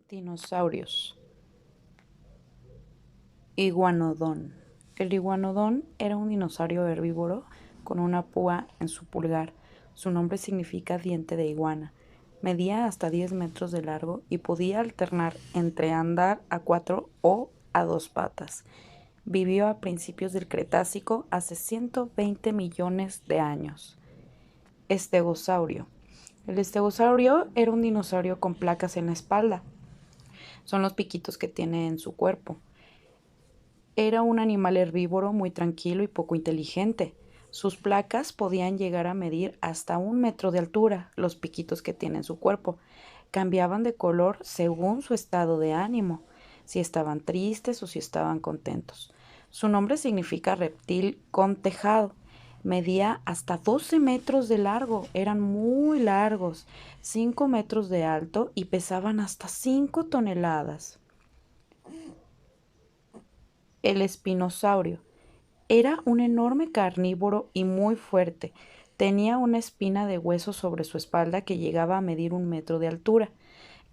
Dinosaurios. Iguanodón. El iguanodón era un dinosaurio herbívoro con una púa en su pulgar. Su nombre significa diente de iguana. Medía hasta 10 metros de largo y podía alternar entre andar a 4 o a 2 patas. Vivió a principios del Cretácico hace 120 millones de años. Estegosaurio. El estegosaurio era un dinosaurio con placas en la espalda. Son los piquitos que tiene en su cuerpo. Era un animal herbívoro muy tranquilo y poco inteligente. Sus placas podían llegar a medir hasta 1 metro de altura, los piquitos que tiene en su cuerpo. Cambiaban de color según su estado de ánimo, si estaban tristes o si estaban contentos. Su nombre significa reptil con tejado. Medía hasta 12 metros de largo, eran muy largos, 5 metros de alto y pesaban hasta 5 toneladas. El espinosaurio era un enorme carnívoro y muy fuerte. Tenía una espina de hueso sobre su espalda que llegaba a medir 1 metro de altura,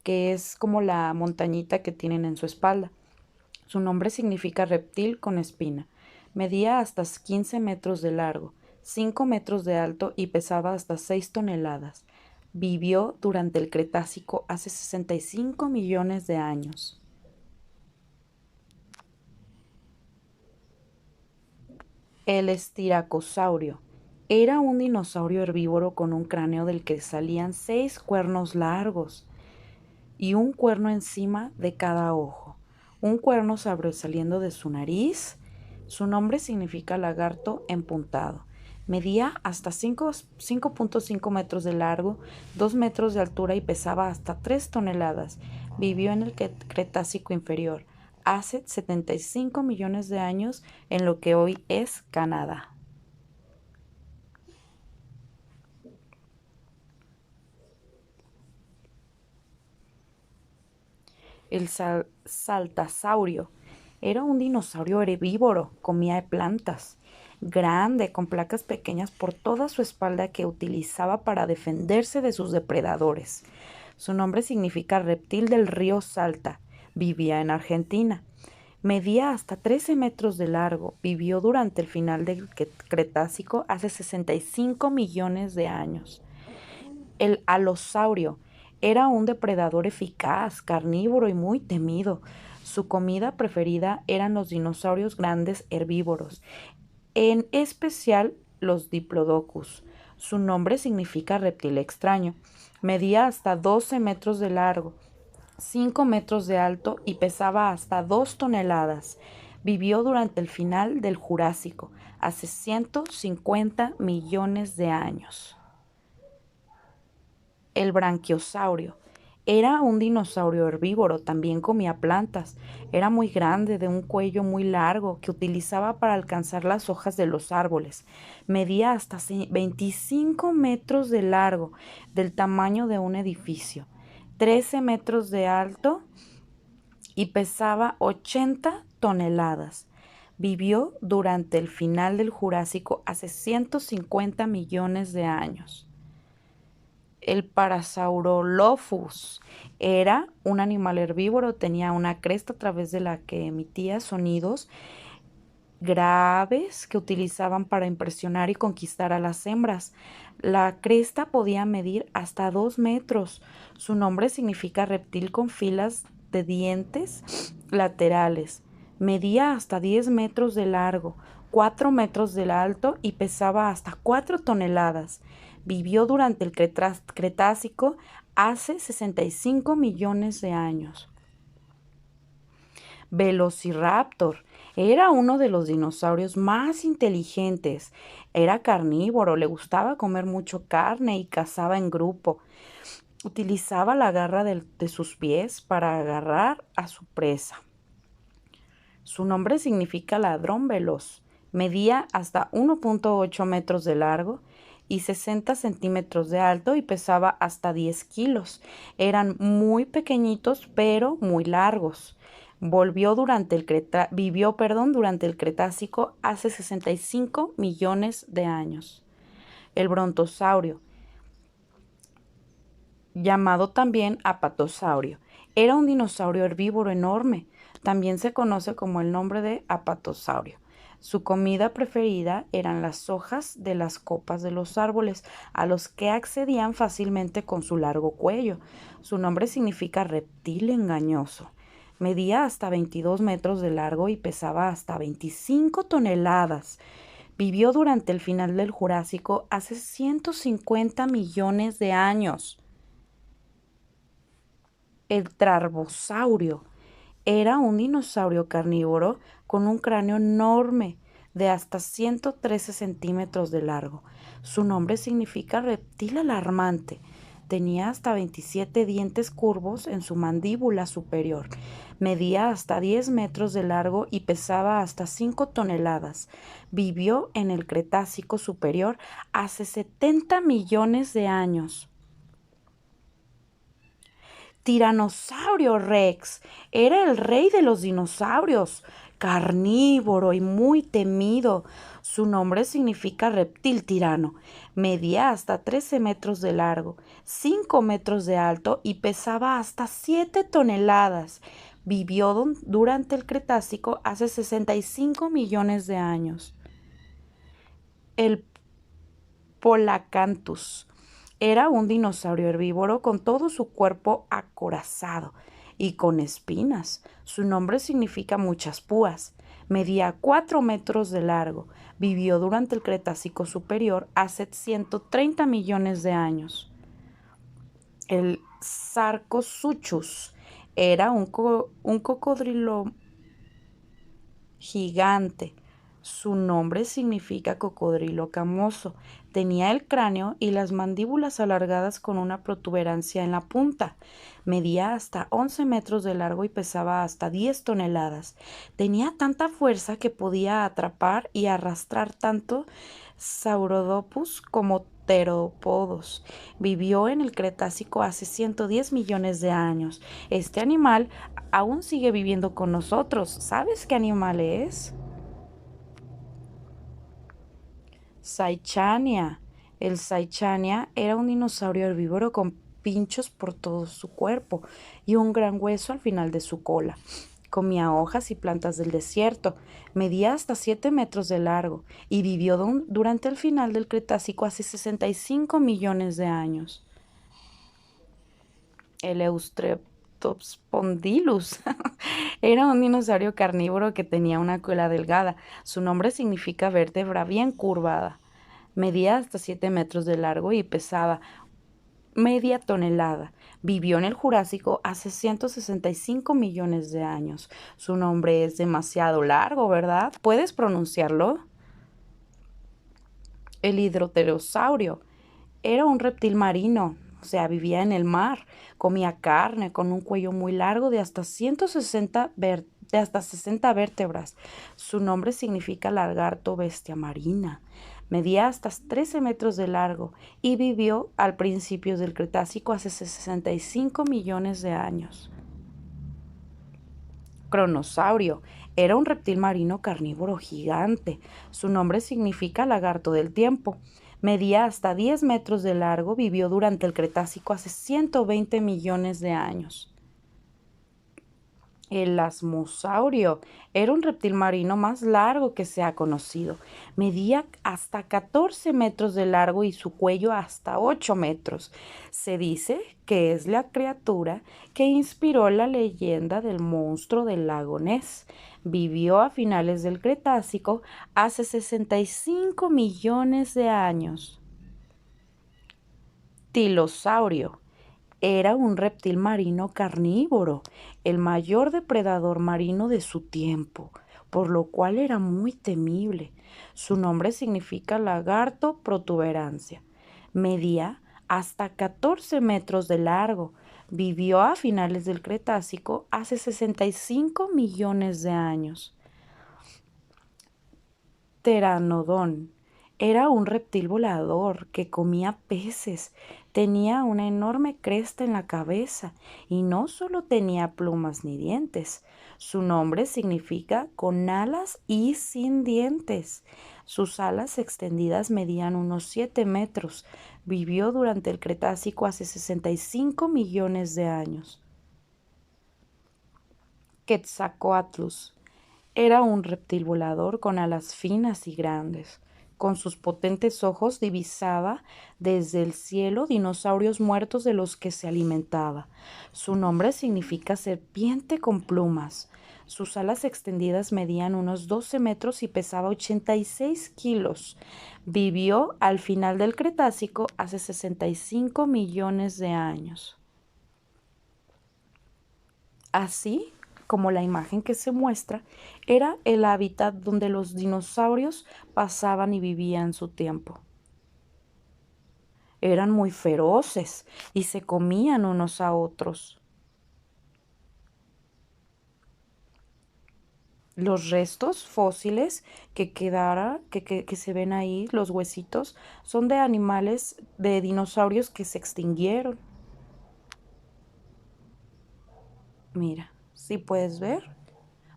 que es como la montañita que tienen en su espalda. Su nombre significa reptil con espina. Medía hasta 15 metros de largo, 5 metros de alto y pesaba hasta 6 toneladas. Vivió durante el Cretácico hace 65 millones de años. El estiracosaurio era un dinosaurio herbívoro con un cráneo del que salían 6 cuernos largos y un cuerno encima de cada ojo. Un cuerno sobresaliendo de su nariz. Su nombre significa lagarto empuntado. Medía hasta 5.5 metros de largo, 2 metros de altura y pesaba hasta 3 toneladas. Vivió en el Cretácico inferior, hace 75 millones de años en lo que hoy es Canadá. El saltasaurio era un dinosaurio herbívoro, comía plantas, grande, con placas pequeñas por toda su espalda que utilizaba para defenderse de sus depredadores. Su nombre significa reptil del río Salta. Vivía en Argentina. Medía hasta 13 metros de largo. Vivió durante el final del Cretácico hace 65 millones de años. El alosaurio era un depredador eficaz, carnívoro y muy temido. Su comida preferida eran los dinosaurios grandes herbívoros, en especial los Diplodocus. Su nombre significa reptil extraño. Medía hasta 12 metros de largo, 5 metros de alto y pesaba hasta 2 toneladas. Vivió durante el final del Jurásico, hace 150 millones de años. El branquiosaurio era un dinosaurio herbívoro, también comía plantas. Era muy grande, de un cuello muy largo, que utilizaba para alcanzar las hojas de los árboles. Medía hasta 25 metros de largo, del tamaño de un edificio, 13 metros de alto y pesaba 80 toneladas. Vivió durante el final del Jurásico hace 150 millones de años. El Parasaurolophus era un animal herbívoro, tenía una cresta a través de la que emitía sonidos graves que utilizaban para impresionar y conquistar a las hembras. La cresta podía medir hasta 2 metros. Su nombre significa reptil con filas de dientes laterales. Medía hasta 10 metros de largo, 4 metros de alto y pesaba hasta 4 toneladas. Vivió durante el Cretácico hace 65 millones de años. Velociraptor era uno de los dinosaurios más inteligentes. Era carnívoro, le gustaba comer mucho carne y cazaba en grupo. Utilizaba la garra de sus pies para agarrar a su presa. Su nombre significa ladrón veloz. Medía hasta 1.8 metros de largo y 60 centímetros de alto y pesaba hasta 10 kilos. Eran muy pequeñitos pero muy largos. Vivió durante el Cretácico hace 65 millones de años. El brontosaurio, llamado también apatosaurio, Era un dinosaurio herbívoro enorme. También se conoce como el nombre de apatosaurio. Su comida preferida eran las hojas de las copas de los árboles, a los que accedían fácilmente con su largo cuello. Su nombre significa reptil engañoso. Medía hasta 22 metros de largo y pesaba hasta 25 toneladas. Vivió durante el final del Jurásico hace 150 millones de años. El Trarbosaurio era un dinosaurio carnívoro con un cráneo enorme de hasta 113 centímetros de largo. Su nombre significa reptil alarmante. Tenía hasta 27 dientes curvos en su mandíbula superior. Medía hasta 10 metros de largo y pesaba hasta 5 toneladas. Vivió en el Cretácico superior hace 70 millones de años. Tiranosaurio Rex era el rey de los dinosaurios, carnívoro y muy temido. Su nombre significa reptil tirano. Medía hasta 13 metros de largo, 5 metros de alto y pesaba hasta 7 toneladas. Vivió durante el Cretácico hace 65 millones de años. El Polacanthus era un dinosaurio herbívoro con todo su cuerpo acorazado y con espinas. Su nombre significa muchas púas. Medía 4 metros de largo. Vivió durante el Cretácico superior hace 130 millones de años. El Sarcosuchus era un cocodrilo gigante. Su nombre significa cocodrilo camoso. Tenía el cráneo y las mandíbulas alargadas con una protuberancia en la punta. Medía hasta 11 metros de largo y pesaba hasta 10 toneladas. Tenía tanta fuerza que podía atrapar y arrastrar tanto saurodopus como terópodos. Vivió en el Cretácico hace 110 millones de años. Este animal aún sigue viviendo con nosotros. ¿Sabes qué animal es? Saichania. El Saichania era un dinosaurio herbívoro con pinchos por todo su cuerpo y un gran hueso al final de su cola. Comía hojas y plantas del desierto. Medía hasta 7 metros de largo y vivió durante el final del Cretácico hace 65 millones de años. El Eustreptospondylus era un dinosaurio carnívoro que tenía una cola delgada. Su nombre significa vértebra bien curvada. Medía hasta 7 metros de largo y pesaba media tonelada. Vivió en el Jurásico hace 165 millones de años. Su nombre es demasiado largo, ¿verdad? ¿Puedes pronunciarlo? El hidroterosaurio era un reptil marino, o sea, vivía en el mar, comía carne con un cuello muy largo de hasta 60 vértebras. Su nombre significa lagarto bestia marina. Medía hasta 13 metros de largo y vivió al principio del Cretácico hace 65 millones de años. Cronosaurio era un reptil marino carnívoro gigante. Su nombre significa lagarto del tiempo. Medía hasta 10 metros de largo, vivió durante el Cretácico hace 120 millones de años. El asmosaurio era un reptil marino más largo que se ha conocido. Medía hasta 14 metros de largo y su cuello hasta 8 metros. Se dice que es la criatura que inspiró la leyenda del monstruo del lago Ness. Vivió a finales del Cretácico hace 65 millones de años. Tilosaurio era un reptil marino carnívoro, el mayor depredador marino de su tiempo, por lo cual era muy temible. Su nombre significa lagarto protuberancia. Medía hasta 14 metros de largo. Vivió a finales del Cretácico hace 65 millones de años. Pteranodón era un reptil volador que comía peces. Tenía una enorme cresta en la cabeza y no solo tenía plumas ni dientes. Su nombre significa con alas y sin dientes. Sus alas extendidas medían unos 7 metros. Vivió durante el Cretácico hace 65 millones de años. Quetzalcóatlus. Era un reptil volador con alas finas y grandes. Con sus potentes ojos divisaba desde el cielo dinosaurios muertos de los que se alimentaba. Su nombre significa serpiente con plumas. Sus alas extendidas medían unos 12 metros y pesaba 86 kilos. Vivió al final del Cretácico hace 65 millones de años. Así como la imagen que se muestra, era el hábitat donde los dinosaurios pasaban y vivían su tiempo. Eran muy feroces y se comían unos a otros. Los restos fósiles que se ven ahí, los huesitos, son de animales, de dinosaurios que se extinguieron. Mira, ¿sí puedes ver?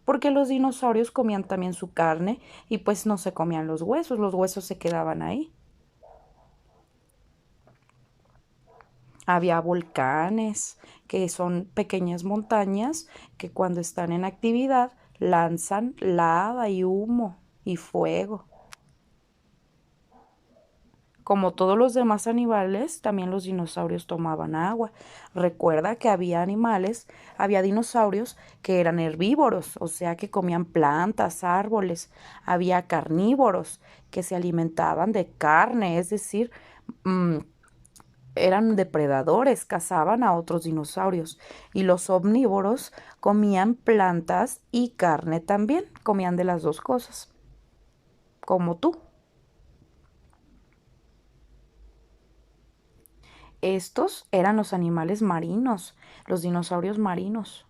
Porque los dinosaurios comían también su carne y pues no se comían los huesos se quedaban ahí. Había volcanes, que son pequeñas montañas que cuando están en actividad lanzan lava y humo y fuego. Como todos los demás animales, también los dinosaurios tomaban agua. Recuerda que había dinosaurios que eran herbívoros, o sea que comían plantas, árboles. Había carnívoros que se alimentaban de carne, es decir, mm, eran depredadores, cazaban a otros dinosaurios. Y los omnívoros comían plantas y carne también, comían de las dos cosas, como tú. Estos eran los animales marinos, los dinosaurios marinos.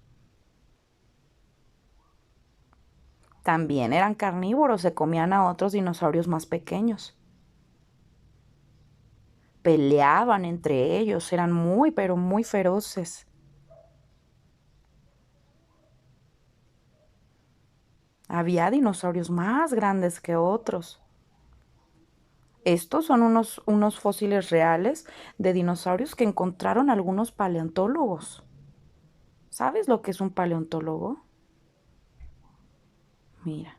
También eran carnívoros, se comían a otros dinosaurios más pequeños. Peleaban entre ellos, eran muy, pero muy feroces. Había dinosaurios más grandes que otros. Estos son unos fósiles reales de dinosaurios que encontraron algunos paleontólogos. ¿Sabes lo que es un paleontólogo? Mira.